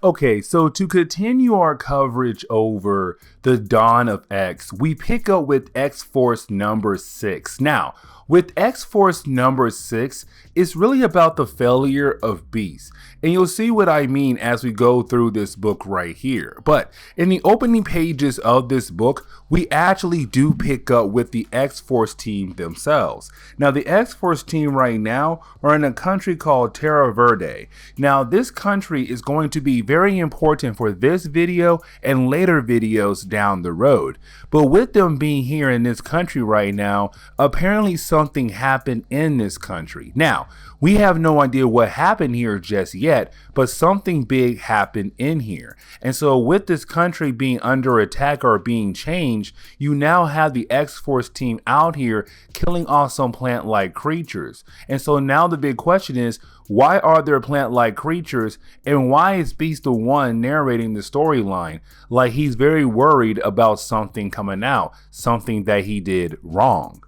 Okay, so to continue our coverage over the dawn of X, we pick up with X-Force number 6. Now, with X-Force number 6, it's really about the failure of Beast. And you'll see what I mean as we go through this book right here. But in the opening pages of this book, we actually do pick up with the X-Force team themselves. Now, the X-Force team right now are in a country called Terra Verde. Now, this country is going to be very important for this video and later videos down the road. But with them being here in this country right now, apparently something happened in this country. Now, we have no idea what happened here just yet, but something big happened in here. And so with this country being under attack or being changed, you now have the X-Force team out here killing off some plant-like creatures. And so now the big question is, why are there plant-like creatures, and why is Beast the one narrating the storyline? Like he's very worried about something coming out, something that he did wrong.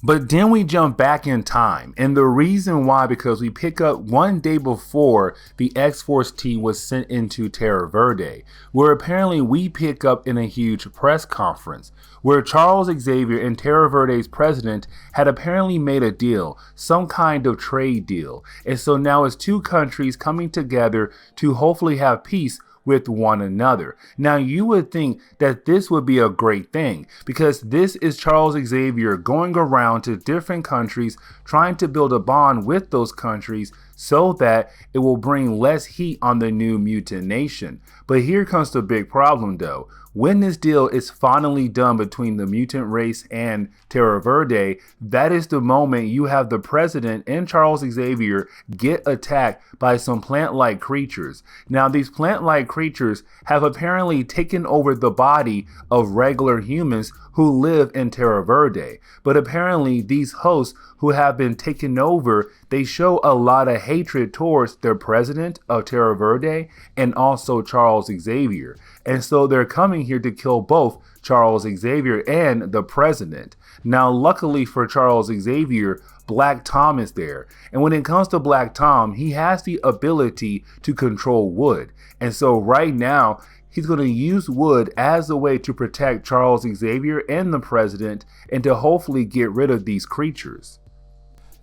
But then we jump back in time, and the reason why, because we pick up one day before the X-Force team was sent into Terra Verde, where apparently we pick up in a huge press conference, where Charles Xavier and Terra Verde's president had apparently made a deal, some kind of trade deal, and so now it's two countries coming together to hopefully have peace with one another. Now you would think that this would be a great thing, because this is Charles Xavier going around to different countries trying to build a bond with those countries so that it will bring less heat on the new mutant nation. But here comes the big problem though. When this deal is finally done between the mutant race and Terra Verde, that is the moment you have the president and Charles Xavier get attacked by some plant-like creatures. Now, these plant-like creatures have apparently taken over the body of regular humans who live in Terra Verde. But apparently these hosts who have been taken over, they show a lot of hatred towards their president of Terra Verde and also Charles Xavier. And so they're coming here to kill both Charles Xavier and the president. Now, luckily for Charles Xavier, Black Tom is there. And when it comes to Black Tom, he has the ability to control wood. And so right now, he's going to use wood as a way to protect Charles Xavier and the president and to hopefully get rid of these creatures.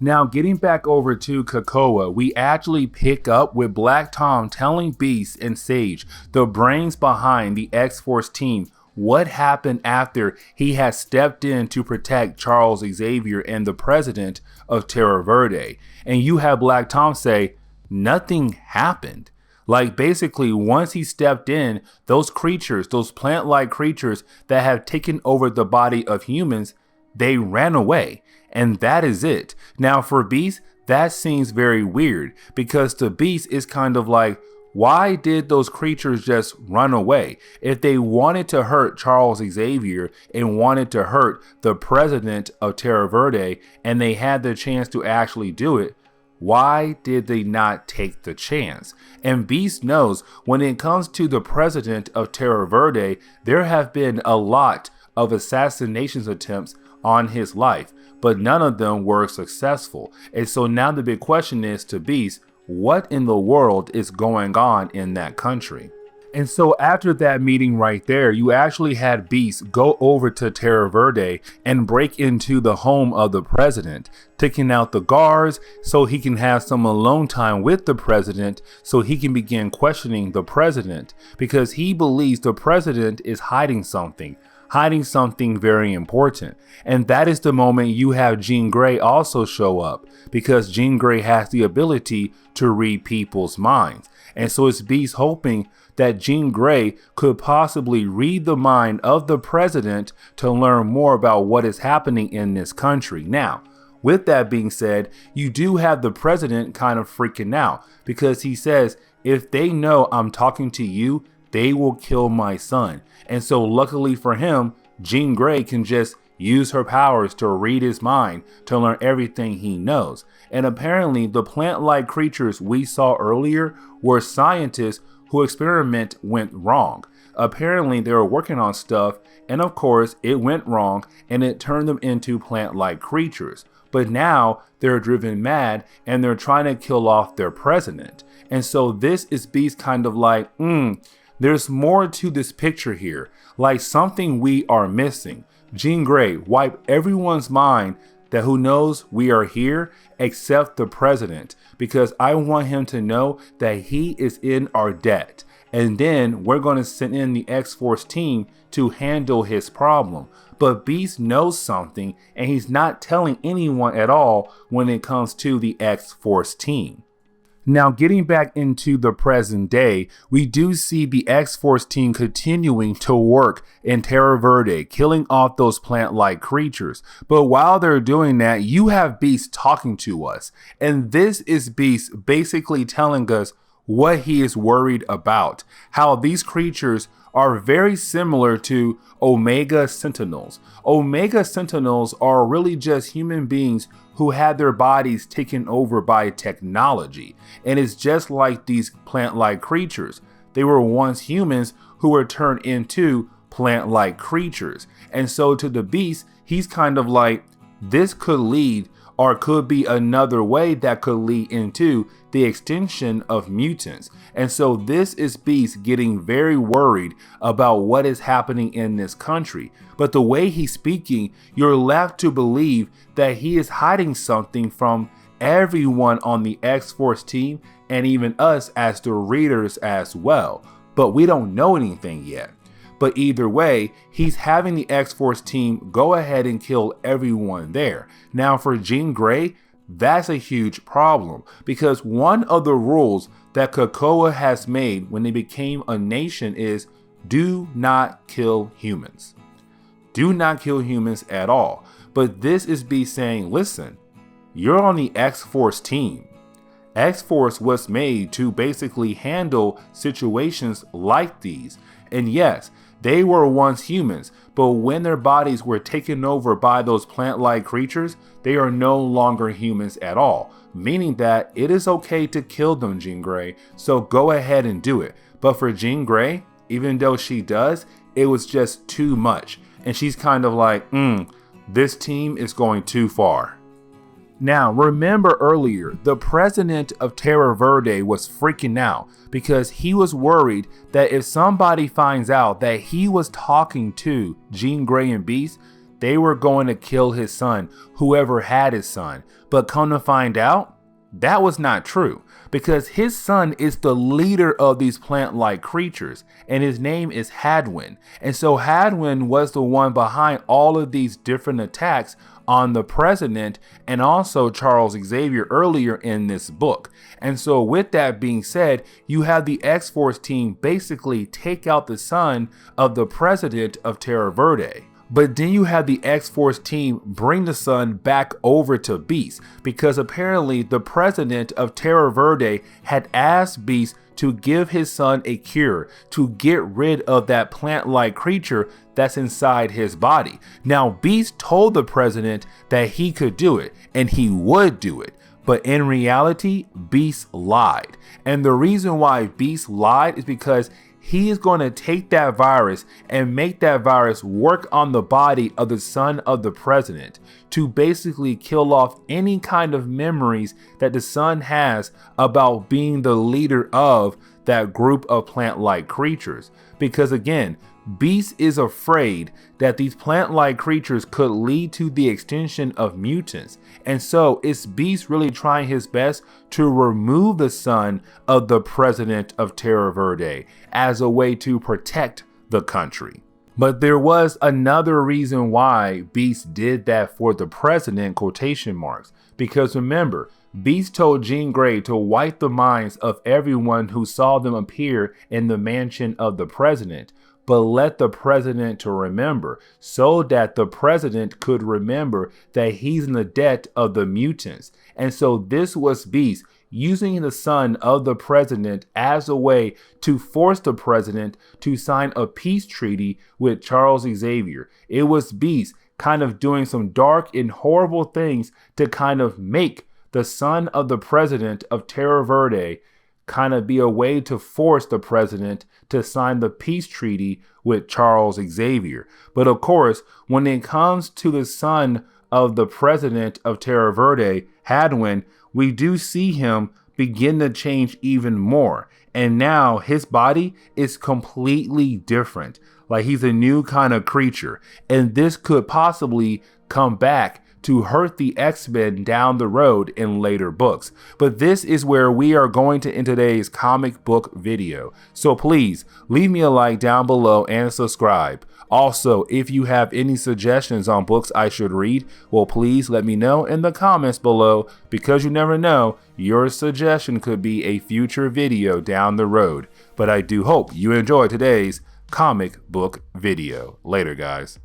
Now, getting back over to Krakoa, we actually pick up with Black Tom telling Beast and Sage, the brains behind the X-Force team, what happened after he had stepped in to protect Charles Xavier and the president of Terra Verde. And you have Black Tom say, nothing happened. Like basically once he stepped in, those creatures, those plant-like creatures that have taken over the body of humans, they ran away. And that is it. Now for Beast, that seems very weird, because to Beast is kind of like, why did those creatures just run away? If they wanted to hurt Charles Xavier and wanted to hurt the president of Terra Verde and they had the chance to actually do it, why did they not take the chance? And Beast knows when it comes to the president of Terra Verde, there have been a lot of assassination attempts on his life, but none of them were successful. And so now the big question is to Beast, what in the world is going on in that country? And so after that meeting right there, you actually had Beast go over to Terra Verde and break into the home of the president, taking out the guards so he can have some alone time with the president so he can begin questioning the president, because he believes the president is hiding something very important. And that is the moment you have Jean Grey also show up, because Jean Grey has the ability to read people's minds. And so it's Beast hoping that Jean Grey could possibly read the mind of the president to learn more about what is happening in this country. Now, with that being said, you do have the president kind of freaking out, because he says, if they know I'm talking to you, they will kill my son. And so luckily for him, Jean Grey can just use her powers to read his mind to learn everything he knows. And apparently the plant-like creatures we saw earlier were scientists whose experiment went wrong. Apparently they were working on stuff, and of course it went wrong and it turned them into plant-like creatures. But now they're driven mad and they're trying to kill off their president. And so this is Beast kind of like, there's more to this picture here, like something we are missing. Jean Grey, wipe everyone's mind that who knows we are here except the president, because I want him to know that he is in our debt. And then we're going to send in the X-Force team to handle his problem. But Beast knows something, and he's not telling anyone at all when it comes to the X-Force team. Now, getting back into the present day, we do see the X-Force team continuing to work in Terra Verde, killing off those plant-like creatures. But while they're doing that, you have Beast talking to us. And this is Beast basically telling us what he is worried about, how these creatures are very similar to Omega Sentinels. Omega Sentinels are really just human beings who had their bodies taken over by technology. And it's just like these plant-like creatures. They were once humans who were turned into plant-like creatures. And so to the Beast, he's kind of like, this could lead or could be another way that could lead into the extinction of mutants. And so this is Beast getting very worried about what is happening in this country. But the way he's speaking, you're left to believe that he is hiding something from everyone on the X-Force team and even us as the readers as well. But we don't know anything yet. But either way, he's having the X-Force team go ahead and kill everyone there. Now for Jean Grey, that's a huge problem, because one of the rules that Krakoa has made when they became a nation is do not kill humans. Do not kill humans at all. But this is Beast saying, listen, you're on the X-Force team. X-Force was made to basically handle situations like these. And yes, they were once humans, but when their bodies were taken over by those plant-like creatures, they are no longer humans at all, meaning that it is okay to kill them, Jean Grey, so go ahead and do it. But for Jean Grey, even though she does, it was just too much. And she's kind of like, this team is going too far. Now, remember earlier, the president of Terra Verde was freaking out because he was worried that if somebody finds out that he was talking to Jean Grey and Beast, they were going to kill his son, whoever had his son. But come to find out, that was not true, because his son is the leader of these plant-like creatures, and his name is Hadwin. And so Hadwin was the one behind all of these different attacks on the president and also Charles Xavier earlier in this book. And so with that being said, you have the X-Force team basically take out the son of the president of Terra Verde. But then you have the X-Force team bring the son back over to Beast, because apparently the president of Terra Verde had asked Beast to give his son a cure to get rid of that plant-like creature that's inside his body. Now, Beast told the president that he could do it and he would do it. But in reality, Beast lied. And the reason why Beast lied is because he is going to take that virus and make that virus work on the body of the son of the president to basically kill off any kind of memories that the son has about being the leader of that group of plant-like creatures. Because again, Beast is afraid that these plant-like creatures could lead to the extinction of mutants. And so it's Beast really trying his best to remove the son of the president of Terra Verde as a way to protect the country. But there was another reason why Beast did that for the president, quotation marks. Because remember, Beast told Jean Grey to wipe the minds of everyone who saw them appear in the mansion of the president, but let the president to remember, so that the president could remember that he's in the debt of the mutants. And so this was Beast using the son of the president as a way to force the president to sign a peace treaty with Charles Xavier. It was Beast kind of doing some dark and horrible things to kind of make the son of the president of Terra Verde kind of be a way to force the president to sign the peace treaty with Charles Xavier. But of course, when it comes to the son of the president of Terra Verde, Hadwin, we do see him begin to change even more. And now his body is completely different. Like he's a new kind of creature. And this could possibly come back to hurt the X-Men down the road in later books. But this is where we are going to end today's comic book video. So please leave me a like down below and subscribe. Also, if you have any suggestions on books I should read, well, please let me know in the comments below, because you never know, your suggestion could be a future video down the road. But I do hope you enjoyed today's comic book video. Later, guys.